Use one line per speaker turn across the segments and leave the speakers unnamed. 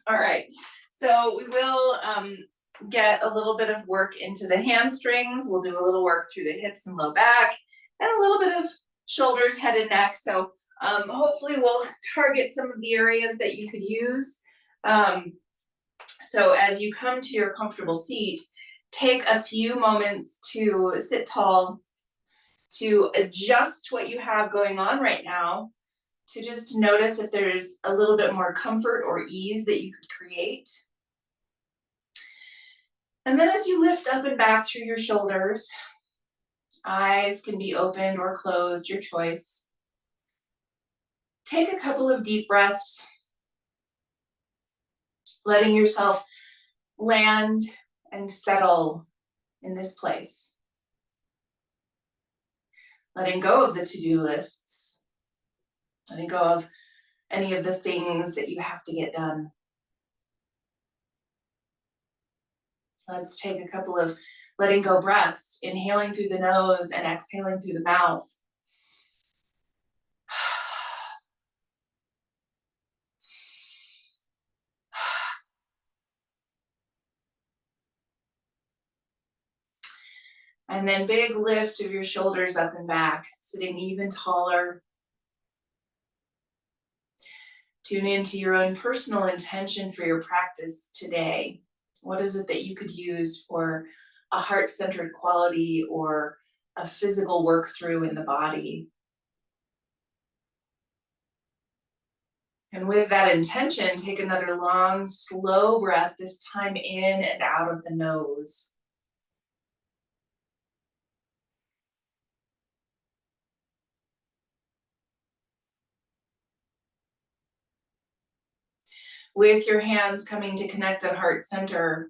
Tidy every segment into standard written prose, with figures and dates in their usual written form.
All right, so we will get a little bit of work into the hamstrings. We'll do a little work through the hips and low back, and a little bit of shoulders, head and neck. So hopefully we'll target some of the areas that you could use. So as you come to your comfortable seat, take a few moments to sit tall, to adjust what you have going on right now, to just notice if there's a little bit more comfort or ease that you could create. And then as you lift up and back through your shoulders, eyes can be opened or closed, your choice. Take a couple of deep breaths, letting yourself land and settle in this place. Letting go of the to-do lists, letting go of any of the things that you have to get done. Let's take a couple of letting go breaths, inhaling through the nose and exhaling through the mouth. And then big lift of your shoulders up and back, sitting even taller. Tune into your own personal intention for your practice today. What is it that you could use for a heart-centered quality or a physical work through in the body? And with that intention, take another long, slow breath, this time in and out of the nose. With your hands coming to connect at heart center,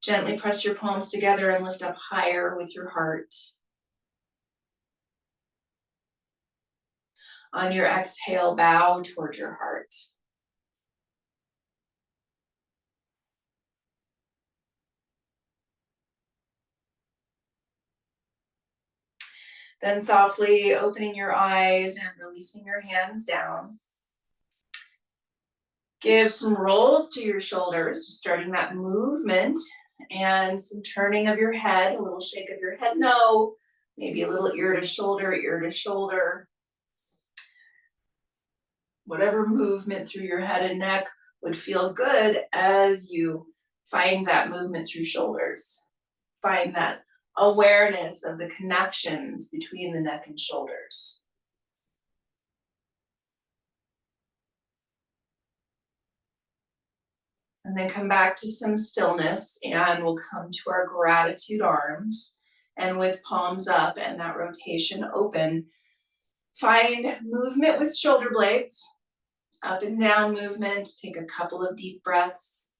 gently press your palms together and lift up higher with your heart. On your exhale, bow towards your heart. Then softly opening your eyes and releasing your hands down. Give some rolls to your shoulders, just starting that movement, and some turning of your head, a little shake of your head no, maybe a little ear to shoulder, ear to shoulder. Whatever movement through your head and neck would feel good as you find that movement through shoulders. Find that awareness of the connections between the neck and shoulders. And then come back to some stillness, and we'll come to our gratitude arms. And with palms up and that rotation open, find movement with shoulder blades, up and down movement. Take a couple of deep breaths.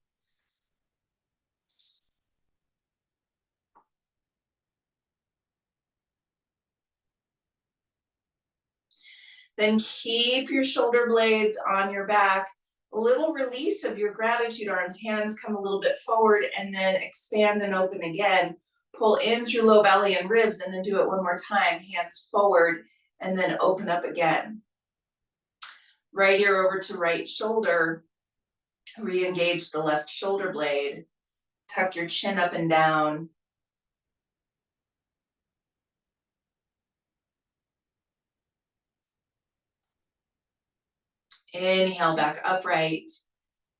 Then keep your shoulder blades on your back. A little release of your gratitude arms. Hands come a little bit forward and then expand and open again. Pull in through low belly and ribs, and then do it one more time. Hands forward and then open up again. Right ear over to right shoulder. Re-engage the left shoulder blade. Tuck your chin up and down. Inhale back upright,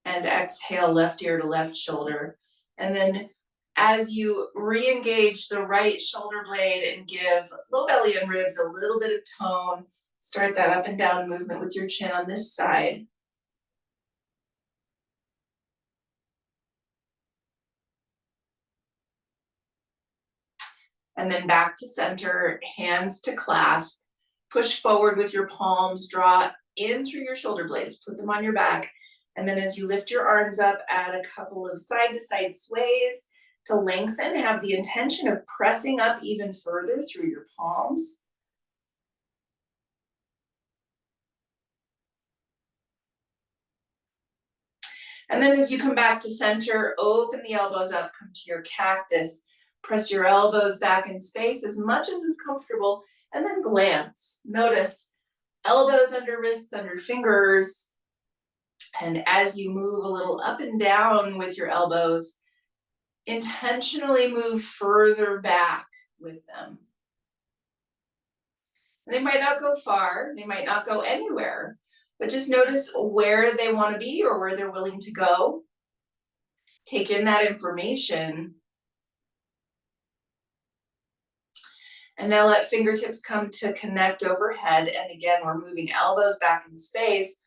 and exhale left ear to left shoulder. And then as you re-engage the right shoulder blade and give low belly and ribs a little bit of tone, start that up and down movement with your chin on this side. And then back to center, hands to clasp. Push forward with your palms, draw in through your shoulder blades, put them on your back. And then as you lift your arms up, add a couple of side to side sways to lengthen. Have the intention of pressing up even further through your palms. And then as you come back to center, open the elbows up, come to your cactus. Press your elbows back in space as much as is comfortable, and then glance. Notice elbows under wrists, under fingers. And as you move a little up and down with your elbows, intentionally move further back with them. They might not go far, they might not go anywhere, but just notice where they want to be or where they're willing to go. Take in that information. And now let fingertips come to connect overhead. And again, we're moving elbows back in space.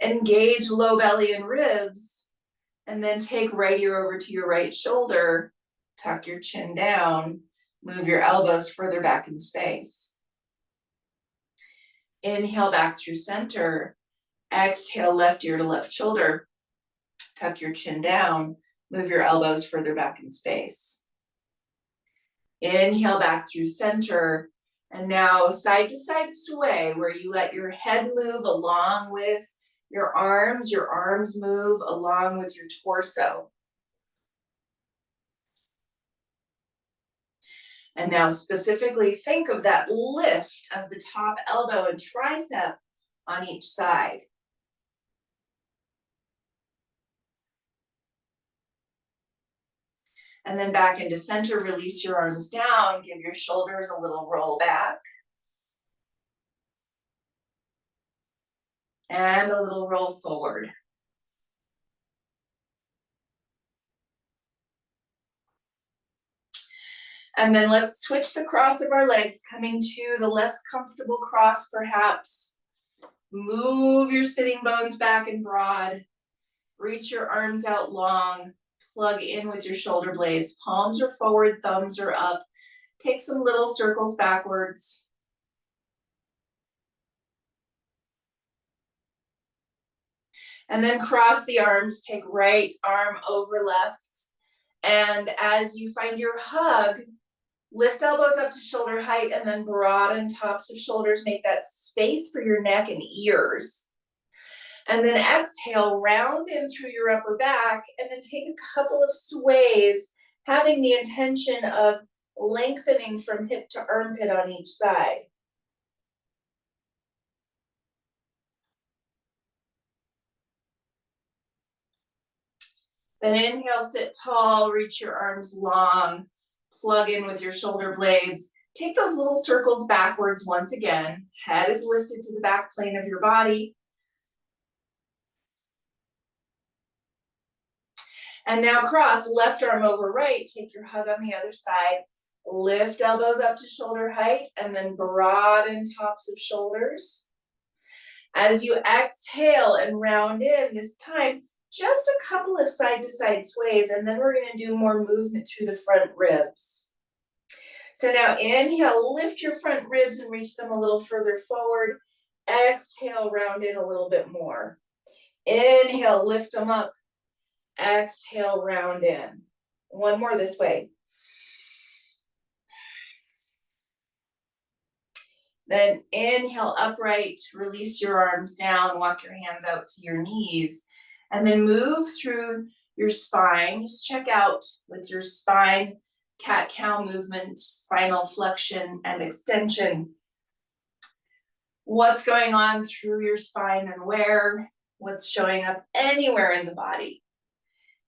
Engage low belly and ribs. And then take right ear over to your right shoulder. Tuck your chin down. Move your elbows further back in space. Inhale back through center. Exhale, left ear to left shoulder. Tuck your chin down. Move your elbows further back in space. Inhale back through center. And now side to side sway, where you let your head move along with your arms move along with your torso. And now specifically think of that lift of the top elbow and tricep on each side. And then back into center, release your arms down, give your shoulders a little roll back. And a little roll forward. And then let's switch the cross of our legs, coming to the less comfortable cross perhaps. Move your sitting bones back and broad. Reach your arms out long. Plug in with your shoulder blades. Palms are forward, thumbs are up. Take some little circles backwards. And then cross the arms, take right arm over left. And as you find your hug, lift elbows up to shoulder height and then broaden tops of shoulders. Make that space for your neck and ears. And then exhale, round in through your upper back, and then take a couple of sways, having the intention of lengthening from hip to armpit on each side. Then inhale, sit tall, reach your arms long, plug in with your shoulder blades. Take those little circles backwards once again. Head is lifted to the back plane of your body. And now cross, left arm over right, take your hug on the other side. Lift elbows up to shoulder height and then broaden tops of shoulders. As you exhale and round in, this time, just a couple of side to side sways, and then we're gonna do more movement through the front ribs. So now inhale, lift your front ribs and reach them a little further forward. Exhale, round in a little bit more. Inhale, lift them up. Exhale, round in. One more this way. Then inhale, upright, release your arms down, walk your hands out to your knees, and then move through your spine. Just check out with your spine, cat-cow movement, spinal flexion and extension. What's going on through your spine and where? What's showing up anywhere in the body?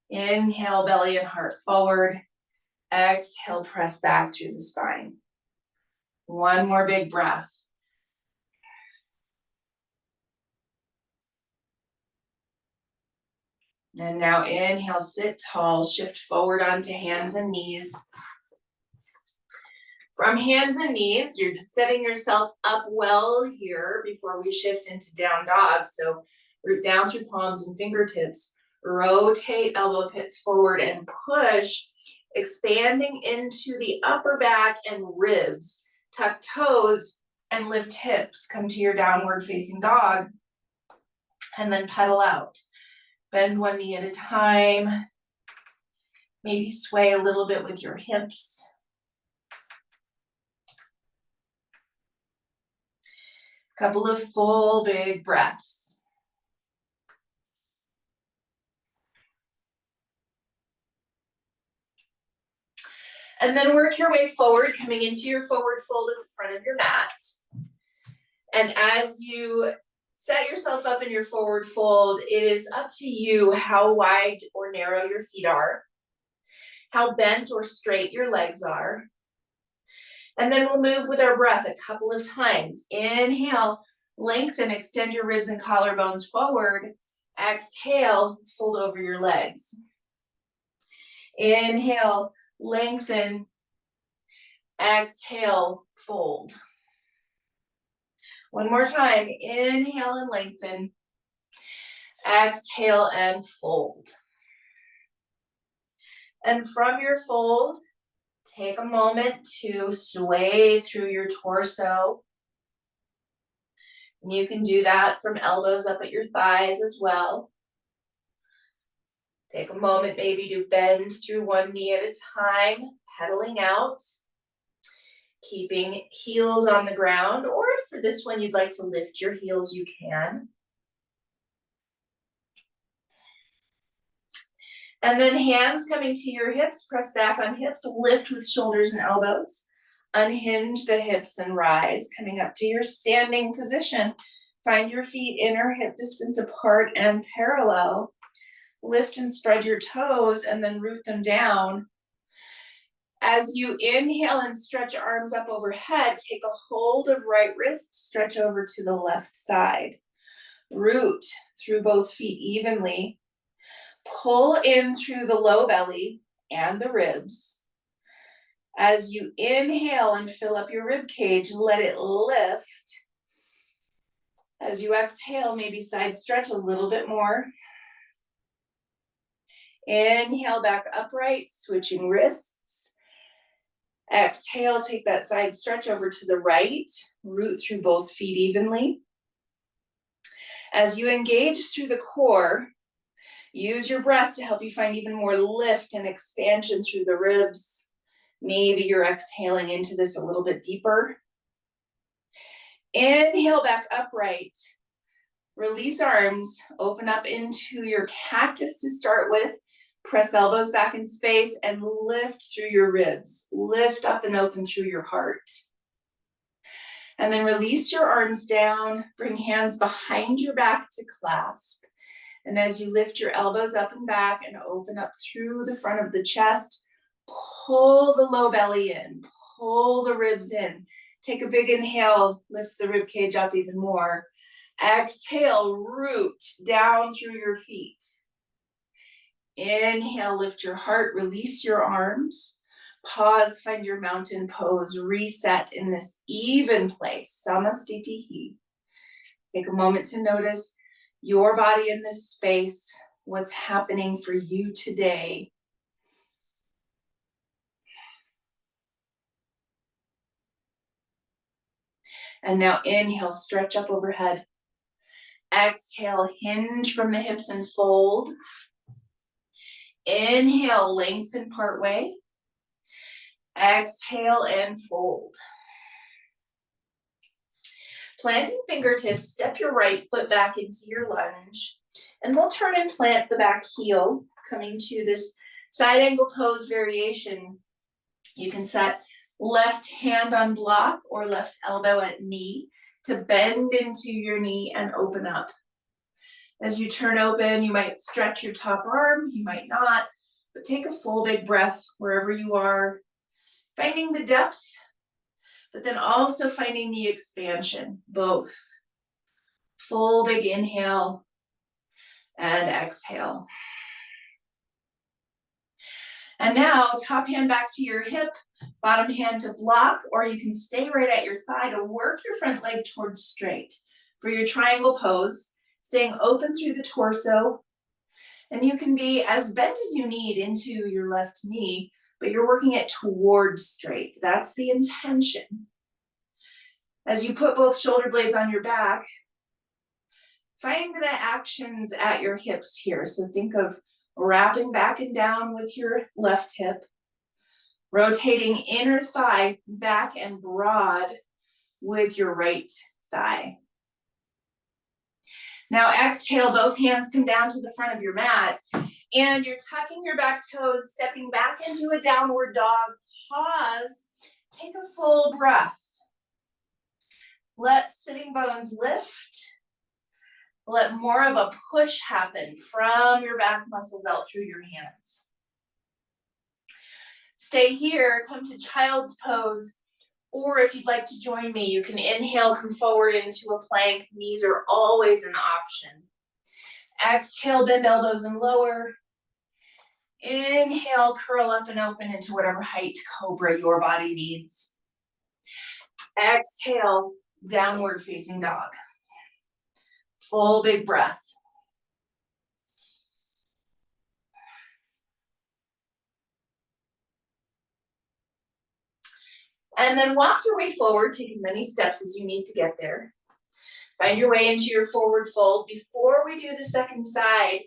Inhale, belly and heart forward. Exhale, press back through the spine. One more big breath. And now inhale, sit tall, shift forward onto hands and knees. From hands and knees, you're just setting yourself up well here before we shift into down dog. So root down through palms and fingertips. Rotate elbow pits forward and push, expanding into the upper back and ribs. Tuck toes and lift hips. Come to your downward facing dog and then pedal out. Bend one knee at a time. Maybe sway a little bit with your hips. Couple of full big breaths. And then work your way forward, coming into your forward fold at the front of your mat. And as you Set yourself up in your forward fold. It is up to you how wide or narrow your feet are, how bent or straight your legs are. And then we'll move with our breath a couple of times. Inhale, lengthen, extend your ribs and collarbones forward. Exhale, fold over your legs. Inhale, lengthen. Exhale, fold. One more time. Inhale and lengthen. Exhale and fold. And from your fold, take a moment to sway through your torso. You can do that from elbows up at your thighs as well. Take a moment maybe to bend through one knee at a time, pedaling out, keeping heels on the ground, or if for this one you'd like to lift your heels, you can. And then hands coming to your hips, press back on hips, lift with shoulders and elbows. Unhinge the hips and rise, coming up to your standing position. Find your feet inner hip distance apart and parallel. Lift and spread your toes and then root them down. As you inhale and stretch arms up overhead, take a hold of right wrist, stretch over to the left side. Root through both feet evenly. Pull in through the low belly and the ribs. As you inhale and fill up your rib cage, let it lift. As you exhale, maybe side stretch a little bit more. Inhale back upright, switching wrists. Exhale, take that side stretch over to the right. Root through both feet evenly. As you engage through the core, use your breath to help you find even more lift and expansion through the ribs. Maybe you're exhaling into this a little bit deeper. Inhale back upright. Release arms, open up into your cactus to start with. Press elbows back in space and lift through your ribs. Lift up and open through your heart. And then release your arms down. Bring hands behind your back to clasp. And as you lift your elbows up and back and open up through the front of the chest, pull the low belly in, pull the ribs in. Take a big inhale, lift the rib cage up even more. Exhale, root down through your feet. Inhale, lift your heart, release your arms. Pause, find your mountain pose, reset in this even place, samastitihi. Take a moment to notice your body in this space, what's happening for you today. And now inhale, stretch up overhead. Exhale, hinge from the hips and fold. Inhale, lengthen part way. Exhale and fold. Planting fingertips, step your right foot back into your lunge. And we'll turn and plant the back heel, coming to this side angle pose variation. You can set left hand on block or left elbow at knee to bend into your knee and open up. As you turn open, you might stretch your top arm, you might not, but take a full big breath wherever you are, finding the depth, but then also finding the expansion, both. Full big inhale and exhale. And now top hand back to your hip, bottom hand to block, or you can stay right at your thigh to work your front leg towards straight. For your triangle pose, staying open through the torso, and you can be as bent as you need into your left knee, but you're working it towards straight. That's the intention. As you put both shoulder blades on your back, find the actions at your hips here. So think of wrapping back and down with your left hip, rotating inner thigh back and broad with your right thigh. Now exhale, both hands come down to the front of your mat, and you're tucking your back toes, stepping back into a downward dog. Pause, take a full breath. Let sitting bones lift. Let more of a push happen from your back muscles out through your hands. Stay here, come to child's pose, or if you'd like to join me, you can inhale, come forward into a plank. Knees are always an option. Exhale, bend elbows and lower. Inhale, curl up and open into whatever height cobra your body needs. Exhale, downward facing dog. Full big breath. And then walk your way forward, take as many steps as you need to get there. Find your way into your forward fold. Before we do the second side,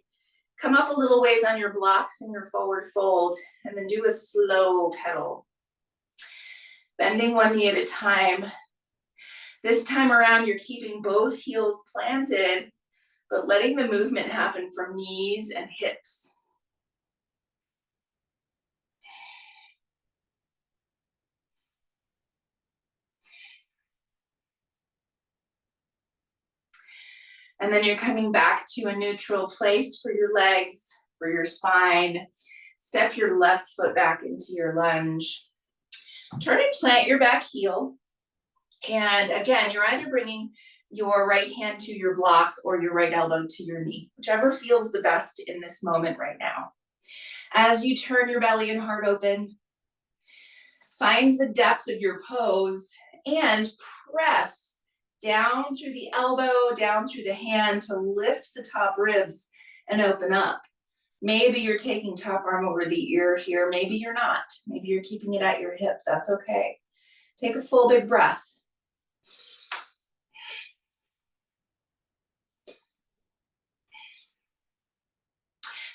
come up a little ways on your blocks in your forward fold, and then do a slow pedal. Bending one knee at a time. This time around, you're keeping both heels planted, but letting the movement happen from knees and hips. And then you're coming back to a neutral place for your legs, for your spine. Step your left foot back into your lunge. Turn and plant your back heel. And again, you're either bringing your right hand to your block or your right elbow to your knee, whichever feels the best in this moment right now. As you turn your belly and heart open, find the depth of your pose and press down through the elbow, down through the hand to lift the top ribs and open up. Maybe you're taking top arm over the ear here. Maybe you're not. Maybe you're keeping it at your hip. That's okay. Take a full big breath.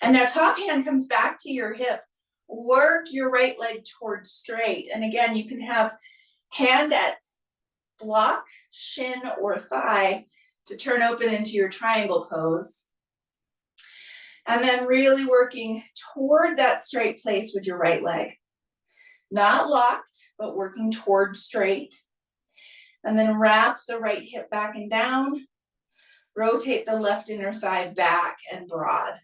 And now top hand comes back to your hip. Work your right leg towards straight. And again, you can have hand at block, shin, or thigh to turn open into your triangle pose. And then really working toward that straight place with your right leg. Not locked, but working toward straight. And then wrap the right hip back and down. Rotate the left inner thigh back and broad.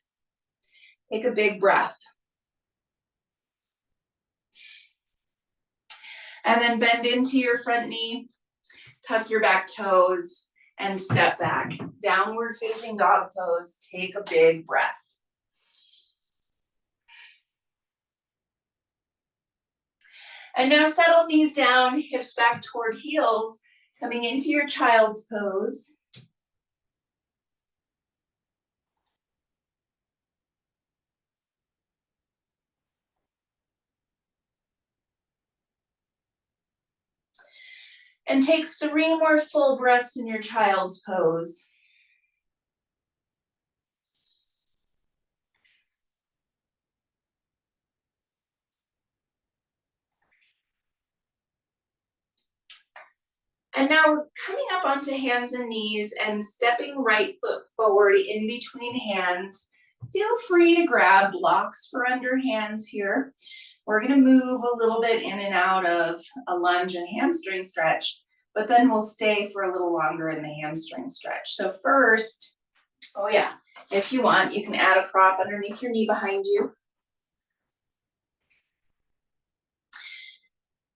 Take a big breath. And then bend into your front knee, tuck your back toes, and step back. Downward facing dog pose. Take a big breath. And now settle knees down, hips back toward heels, coming into your child's pose. And take 3 more full breaths in your child's pose. And now we're coming up onto hands and knees and stepping right foot forward in between hands. Feel free to grab blocks for under hands here. We're gonna move a little bit in and out of a lunge and hamstring stretch, but then we'll stay for a little longer in the hamstring stretch. So first, oh yeah, if you want, you can add a prop underneath your knee behind you.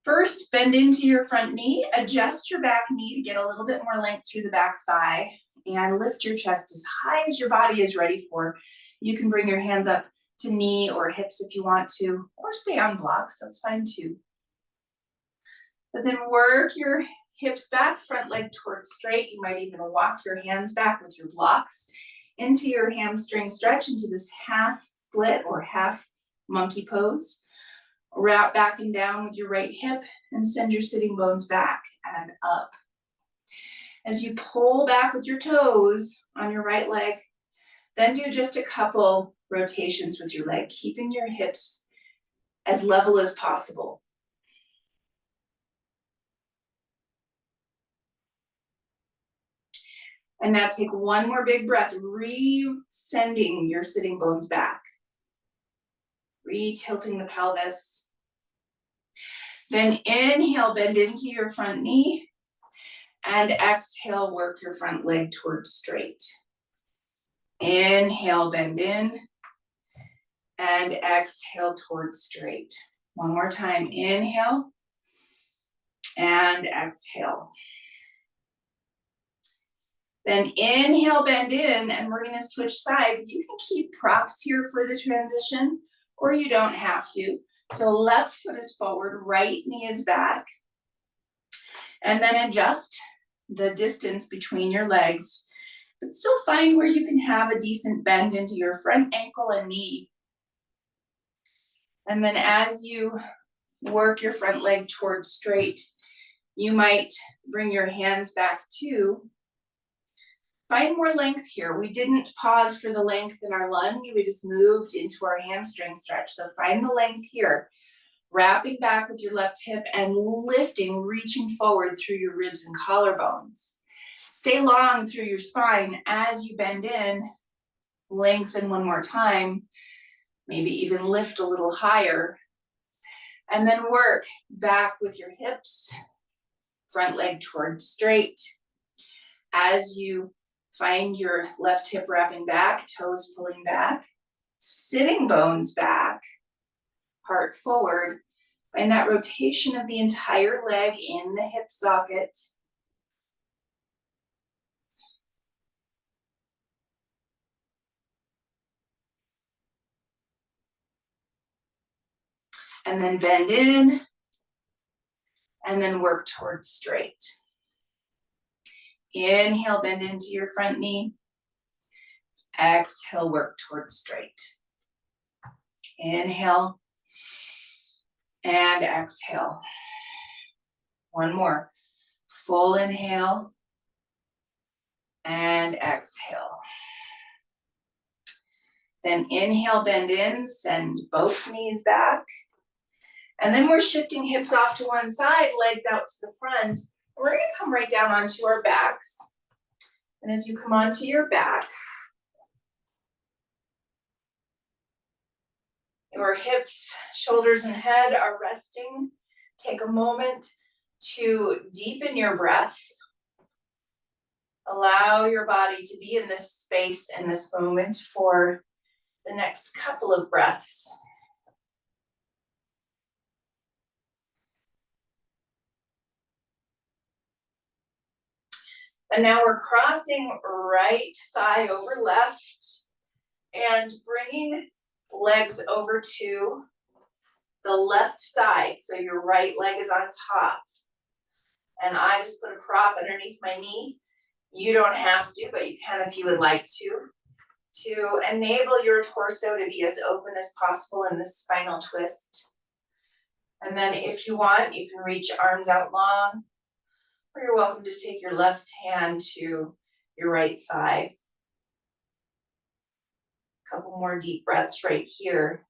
First, bend into your front knee, adjust your back knee to get a little bit more length through the back thigh, and lift your chest as high as your body is ready for. You can bring your hands up to knee or hips if you want to, or stay on blocks, that's fine too. But then work your hips back, front leg towards straight. You might even walk your hands back with your blocks into your hamstring stretch, into this half split or half monkey pose. Wrap back and down with your right hip and send your sitting bones back and up. As you pull back with your toes on your right leg, then do just a couple rotations with your leg, keeping your hips as level as possible. And now take one more big breath, re-sending your sitting bones back. Re-tilting the pelvis. Then inhale, bend into your front knee. And exhale, work your front leg towards straight. Inhale, bend in, and exhale towards straight. One more time, inhale, and exhale. Then inhale, bend in, and we're gonna switch sides. You can keep props here for the transition, or you don't have to. So left foot is forward, right knee is back. And then adjust the distance between your legs, but still find where you can have a decent bend into your front ankle and knee. And then as you work your front leg towards straight, you might bring your hands back too. Find more length here. We didn't pause for the length in our lunge. We just moved into our hamstring stretch. So find the length here. Wrapping back with your left hip and lifting, reaching forward through your ribs and collarbones. Stay long through your spine as you bend in. Lengthen one more time. Maybe even lift a little higher. And then work back with your hips. Front leg towards straight. As you find your left hip wrapping back, toes pulling back, sitting bones back, heart forward. Find that rotation of the entire leg in the hip socket. And then bend in, and then work towards straight. Inhale, bend into your front knee. Exhale, work towards straight. Inhale, and exhale. One more. Full inhale, and exhale. Then inhale, bend in, send both knees back. And then we're shifting hips off to one side, legs out to the front. We're gonna come right down onto our backs. And as you come onto your back, your hips, shoulders, and head are resting. Take a moment to deepen your breath. Allow your body to be in this space in this moment for the next couple of breaths. And now we're crossing right thigh over left and bringing legs over to the left side. So your right leg is on top. And I just put a prop underneath my knee. You don't have to, but you can if you would like to enable your torso to be as open as possible in this spinal twist. And then if you want, you can reach arms out long, or you're welcome to take your left hand to your right thigh. A couple more deep breaths right here.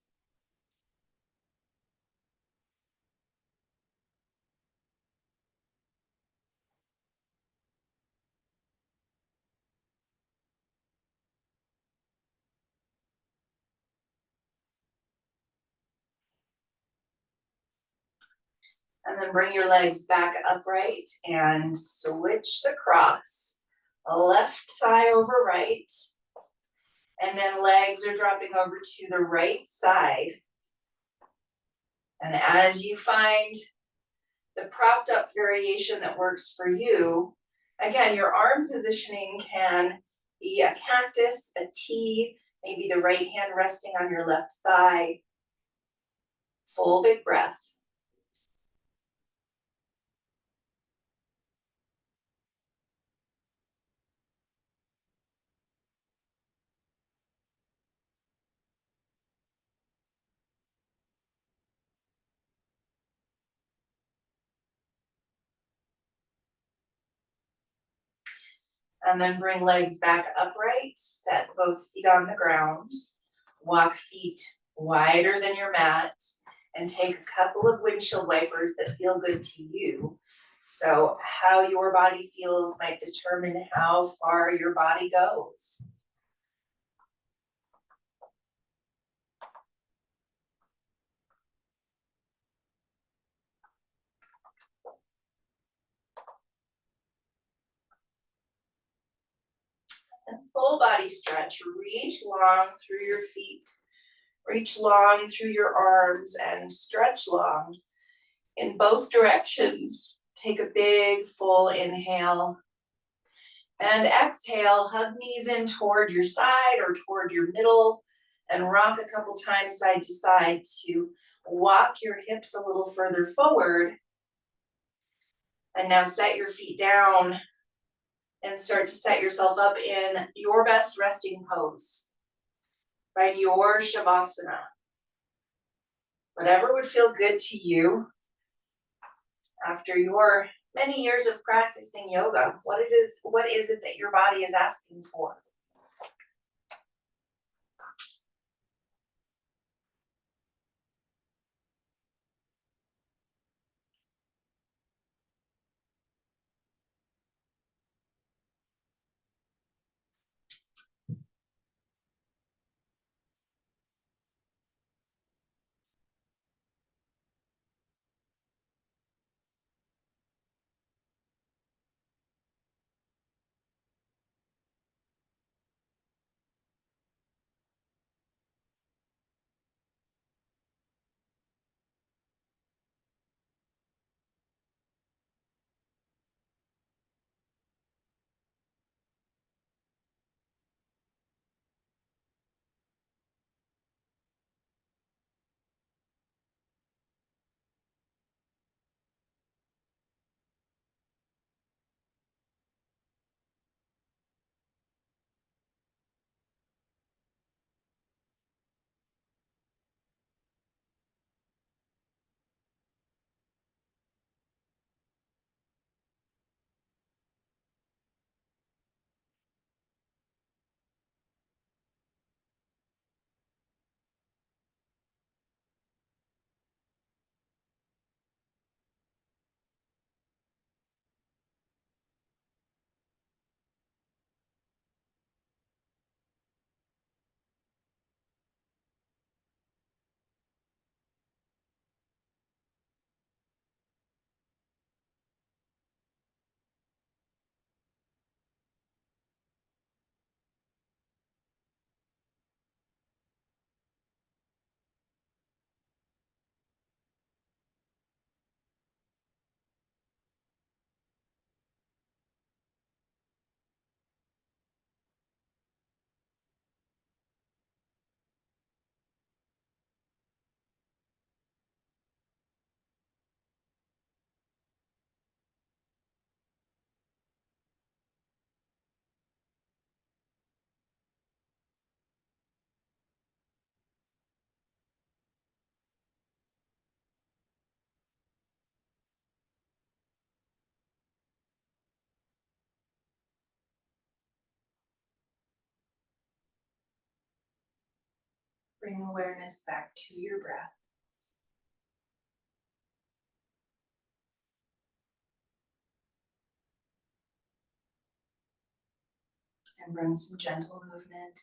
And then bring your legs back upright and switch the cross. Left thigh over right. And then legs are dropping over to the right side. And as you find the propped up variation that works for you, again, your arm positioning can be a cactus, a T, maybe the right hand resting on your left thigh. Full big breath. And then bring legs back upright, set both feet on the ground, walk feet wider than your mat, and take a couple of windshield wipers that feel good to you. So how your body feels might determine how far your body goes. And full body stretch. Reach long through your feet. Reach long through your arms and stretch long in both directions. Take a big full inhale. And exhale, hug knees in toward your side or toward your middle and rock a couple times side to side to walk your hips a little further forward. And now set your feet down and start to set yourself up in your best resting pose, right? Your Shavasana. Whatever would feel good to you after your many years of practicing yoga. What is it that your body is asking for? Bring awareness back to your breath. And bring some gentle movement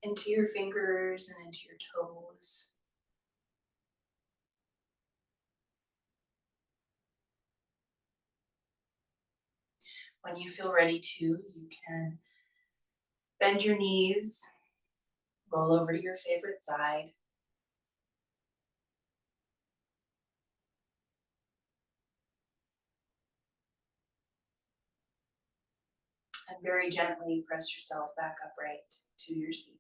into your fingers and into your toes. When you feel ready to, you can bend your knees, roll over to your favorite side. And very gently press yourself back upright to your seat.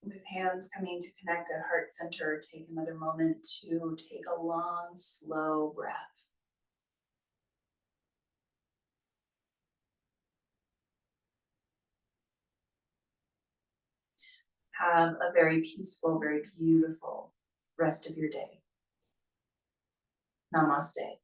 With hands coming to connect at heart center, take another moment to take a long, slow breath. Have a very peaceful, very beautiful rest of your day. Namaste.